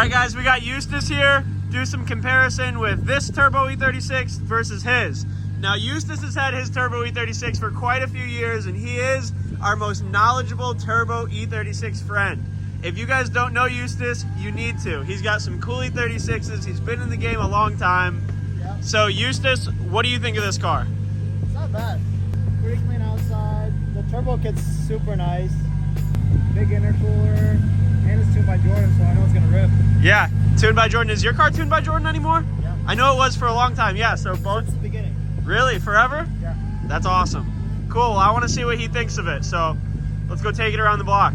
right, guys, we got Eustace here. Do some comparison with this turbo E36 versus his. Now, Eustace has had his turbo E36 for quite a few years, and he is our most knowledgeable turbo E36 friend. If you guys don't know Eustace, you need to. He's got some cool E36s. He's been in the game a long time. Yep. So, Eustace, what do you think of this car? It's not bad. Pretty clean outside. The turbo kit's super nice. Big intercooler. And it's tuned by Jordan, so I know it's gonna rip. Yeah, tuned by Jordan. Is your car tuned by Jordan anymore? Yeah. I know it was for a long time. Yeah, so both. Since the beginning. Really? Forever? Yeah. That's awesome. Cool. Well, I want to see what he thinks of it. So let's go take it around the block.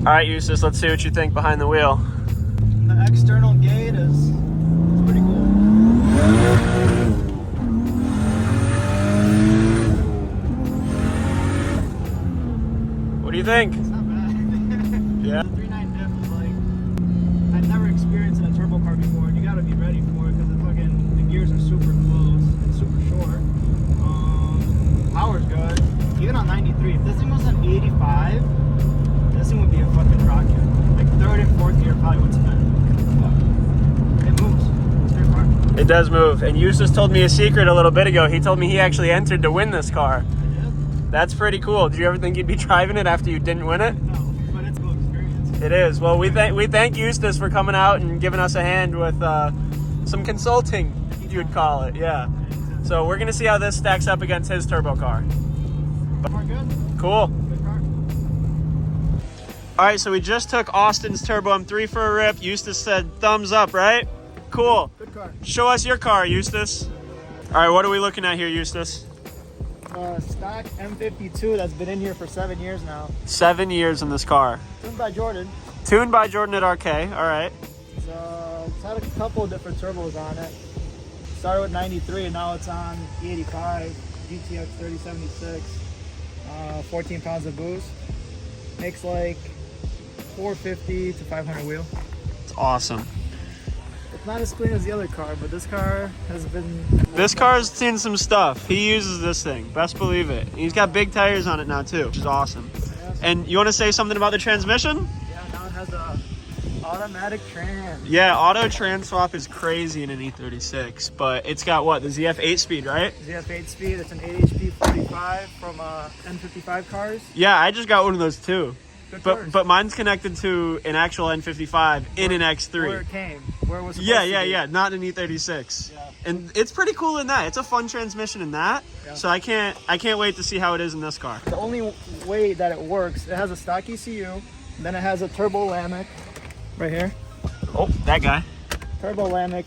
All right, Eustace, let's see what you think behind the wheel. The external gate is pretty cool. What do you think? It's not bad. Yeah. The 3.9 diff is like, I've never experienced in a turbo car before, and you gotta be ready for it because the gears are super close and super short. Power's good. Even on 93, if this thing was on 85, this thing would be a fucking rocket. Like third and fourth gear probably would spin. But it moves. It's a good car. It does move. And Eustace told me a secret a little bit ago. He told me he actually entered to win this car. I did? That's pretty cool. Did you ever think you'd be driving it after you didn't win it? No, but it's a cool experience. It is. Well, we thank Eustace for coming out and giving us a hand with some consulting, you'd call it. Yeah. So we're going to see how this stacks up against his turbo car. We're good. Cool. Good car. All right, so we just took Austin's Turbo M3 for a rip. Eustace said thumbs up, right? Cool. Good car. Show us your car, Eustace. All right, what are we looking at here, Eustace? Stock M52 that's been in here for 7 years now. 7 years in this car. Tuned by Jordan. Tuned by Jordan at RK, all right. It's had a couple different turbos on it. Started with 93 and now it's on E35, GTX 3076, 14 pounds of boost. Makes like 450 to 500 wheel. It's awesome. It's not as clean as the other car, but this car has been... This car's seen some stuff. He uses this thing, best believe it. He's got big tires on it now too, which is awesome. Yes. And you want to say something about the transmission? Yeah, now it has a automatic trans. Yeah, auto trans swap is crazy in an E36, but it's got what, the ZF 8-speed, right? ZF 8-speed, it's an 8 HP 45 from N55 cars. Yeah, I just got one of those too. Good cars. But mine's connected to an actual N55 in an X3. Where it came, where it was supposed Yeah, to be. yeah, not an E36. Yeah. And it's pretty cool in that. It's a fun transmission in that. Yeah. So I can't wait to see how it is in this car. The only way that it works, it has a stock ECU, then it has a turbo Lamic right here. Oh, that guy. Turbo Lamic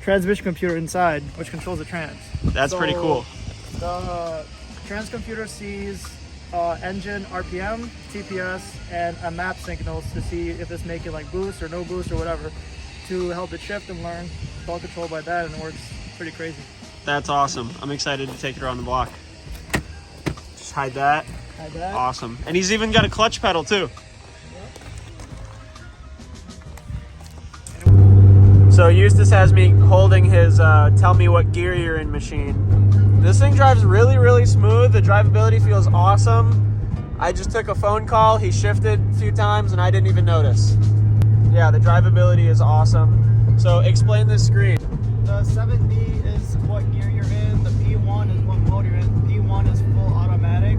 transmission computer inside, which controls the trans. That's pretty cool. The trans computer sees engine RPM, TPS, and a map signals to see if it's making like boost or no boost or whatever to help it shift and learn. It's all controlled by that and it works pretty crazy. That's awesome. I'm excited to take it around the block. Just hide that. Like that. Awesome. And he's even got a clutch pedal too. So Eustace has me holding his tell me what gear you're in machine. This thing drives really, really smooth. The drivability feels awesome. I just took a phone call. He shifted a few times and I didn't even notice. Yeah, the drivability is awesome. So explain this screen. The 7B is what gear you're in. The P1 is what mode you're in. P1 is full automatic.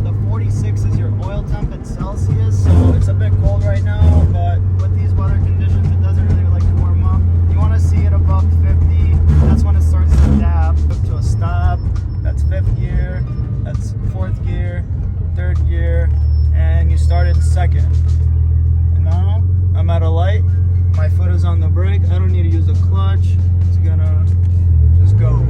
The 46 is your oil temp in Celsius. So it's a bit cold right now, but with these weather conditions, it doesn't really like to warm up. You want to see it above 50. That's when it starts to dab up to a stop. That's 5th gear. That's 4th gear, 3rd gear, and you start in 2nd. And now I'm at a light. My foot is on the brake. I don't need to use the clutch. It's gonna just go.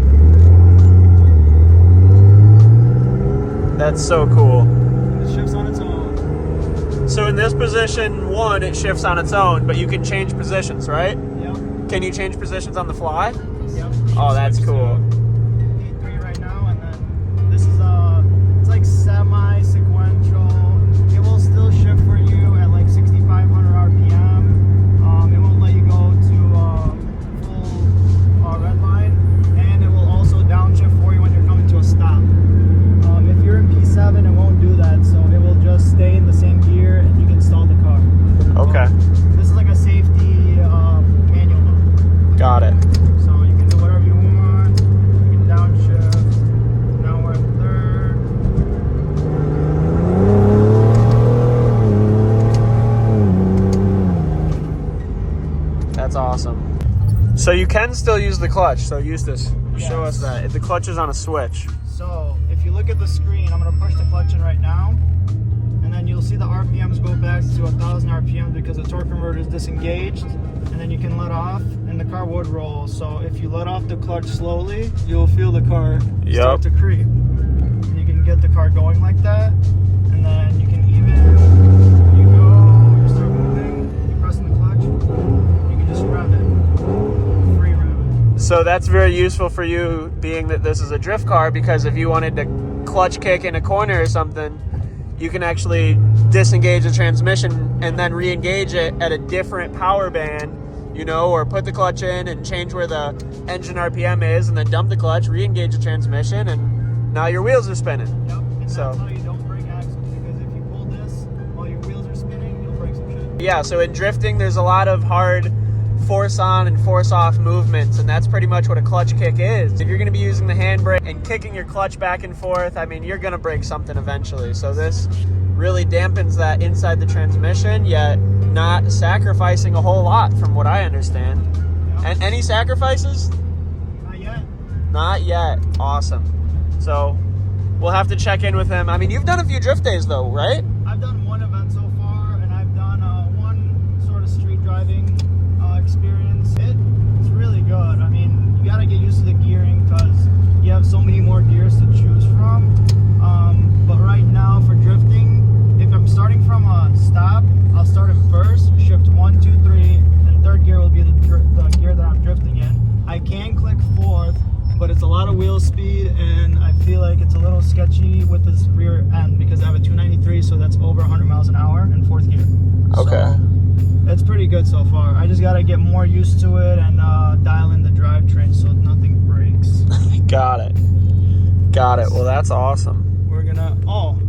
That's so cool. And it shifts on its own. So in this position 1, it shifts on its own, but you can change positions, right? Yep. Can you change positions on the fly? Yep. Oh, that's cool. E3 right now, and then this is it's like semi-sequential. It will still shift for you at like 6,500 RPM. It won't let you go to full red line, and it will also downshift for you when you're coming to a stop. If you're in P7, it won't do that, so it will just stay in the same gear and you can stall the car. Okay. This So you can still use the clutch. So Eustace, show us Yes. that. The clutch is on a switch. So if you look at the screen, I'm gonna push the clutch in right now, and then you'll see the RPMs go back to 1,000 RPMs because the torque converter is disengaged, and then you can let off, and the car would roll. So if you let off the clutch slowly, you'll feel the car start to creep. And you can get the car going like that, and then you can even, you start moving, you press the clutch, you can just rev it, free rev it. So that's very useful for you, being that this is a drift car, because if you wanted to clutch kick in a corner or something, you can actually disengage the transmission and then re-engage it at a different power band, you know, or put the clutch in and change where the engine RPM is and then dump the clutch, re-engage the transmission, and now your wheels are spinning. Yep, and So that's how you don't break axles, because if you pull this while your wheels are spinning, you'll break some shit. yeah, so in drifting, there's a lot of hard force on and force off movements, and that's pretty much what a clutch kick is. If you're going to be using the handbrake and kicking your clutch back and forth, I mean, you're going to break something eventually. So this really dampens that inside the transmission, yet not sacrificing a whole lot from what I understand. And any sacrifices? Not yet. Not yet. Awesome. So we'll have to check in with him. I mean, you've done a few drift days though, right? I've done one event so far, and I've done one sort of street driving experience. It's really good. I mean, you gotta get used to the gearing because you have so many more gears to choose from. But right now for drifting, if I'm starting from a stop, I'll start in first, shift 1, 2, 3, and third gear will be the gear that I'm drifting in. I can click fourth, but it's a lot of wheel speed, and I feel like it's a little sketchy with this rear end because I have a 293, so that's over 100 miles an hour in fourth gear. Okay. So, it's pretty good so far. I just gotta get more used to it and dial in the drivetrain so nothing breaks. Got it. Well, that's awesome. We're gonna,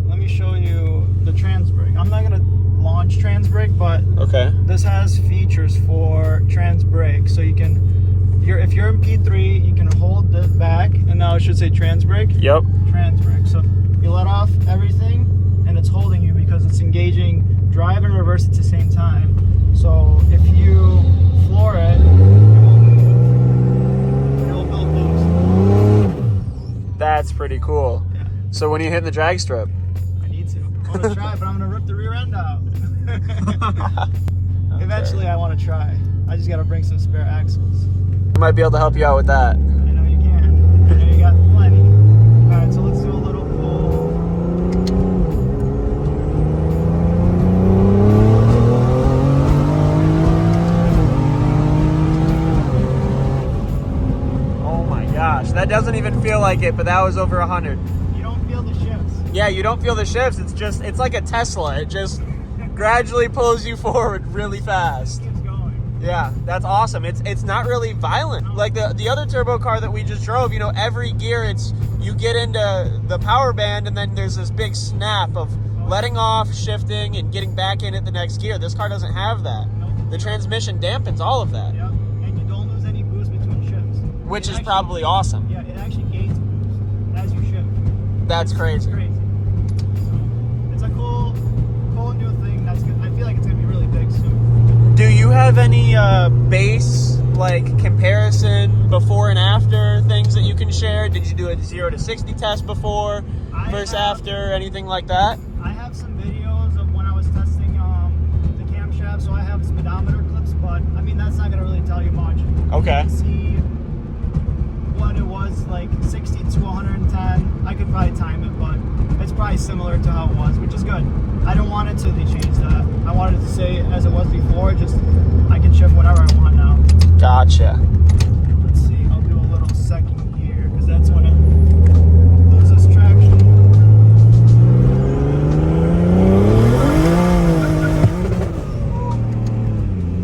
let me show you the trans brake. I'm not gonna launch trans brake, but Okay. this has features for trans brake. So you can, if you're in P3, you can hold this back, and now it should say trans brake. Yep. Trans brake. So you let off everything, and it's holding you because it's engaging drive and reverse at the same time. So if you floor it, it'll build boost. That's pretty cool. Yeah. So when you hit the drag strip? I need to. I want to try, but I'm going to rip the rear end out. Eventually I want to try. I just got to bring some spare axles. I might be able to help you out with that. I know you can. I know you got plenty. Alright, so let's do a little pull. Oh my gosh, that doesn't even feel like it, but that was over 100. You don't feel the shifts. Yeah, you don't feel the shifts. It's like a Tesla. It just gradually pulls you forward really fast. Keeps going. Yeah, that's awesome. It's not really violent. Like the other turbo car that we just drove, you know, every gear you get into the power band and then there's this big snap of letting off, shifting, and getting back in at the next gear. This car doesn't have that. Nope. The transmission dampens all of that, Yep. And you don't lose any boost between shifts. which It is actually- probably awesome. Yeah, it actually gains boost as you shift. That's It's crazy. crazy. So, it's a cool new thing. That's good. I feel like it's gonna be really big soon. Do you have any base like comparison before and after things that you can share? Did you do a 0 to 60 test before, versus after, anything like that? I have some videos of when I was testing the camshaft, so I have speedometer clips, but I mean that's not gonna really tell you much. Okay. You can see what it was like 60 to 110. I could probably time it, but it's probably similar to how it was, which is good. I don't want it to change that. I wanted to say as it was before, just I can shift whatever I want now. Gotcha. Let's see, I'll do a little second gear because that's when it loses traction.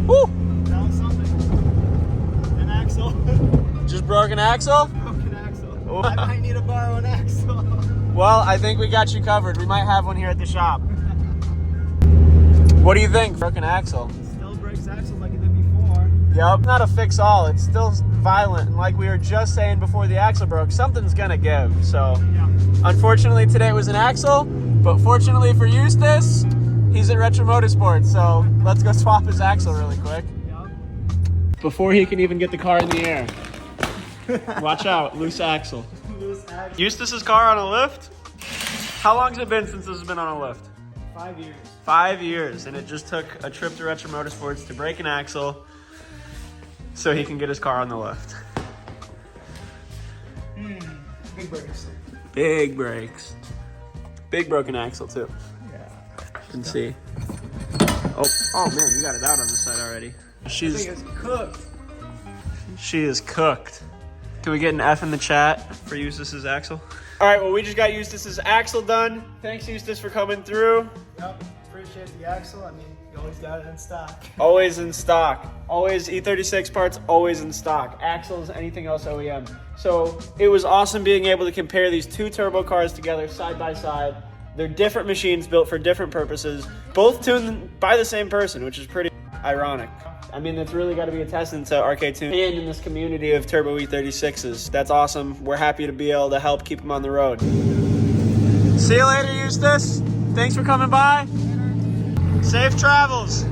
Woo! That was something. An axle. Just broke an axle? Broken axle. Oh. I might need to borrow an axle. Well, I think we got you covered. We might have one here at the shop. What do you think? Broken axle. Still breaks axle like it did before. Yep. Not a fix-all. It's still violent. And like we were just saying before the axle broke, something's gonna give. So, Yeah. unfortunately, today was an axle. But fortunately for Eustace, he's at Retro Motorsports. So let's go swap his axle really quick. Yep. before he can even get the car in the air. Watch out, loose axle. Loose axle. Eustace's car on a lift? How long has it been since this has been on a lift? 5 years. 5 years, and it just took a trip to Retro Motorsports to break an axle so he can get his car on the lift. Big brakes. Big brakes. Big broken axle too. Yeah. You can see. Oh man, you got it out on this side already. I think it's cooked. She is cooked. Can we get an F in the chat for Eustace's axle? All right, well, we just got Eustace's axle done. Thanks, Eustace, for coming through. Yep. Appreciate the axle. I mean, you always got it in stock. Always in stock. Always E36 parts, always in stock. Axles, anything else OEM. So it was awesome being able to compare these two turbo cars together side by side. They're different machines built for different purposes, both tuned by the same person, which is pretty ironic. I mean, that's really got to be a testament to RK Tune and in this community of Turbo E36s. That's awesome. We're happy to be able to help keep them on the road. See you later, Eustace. Thanks for coming by. Safe travels.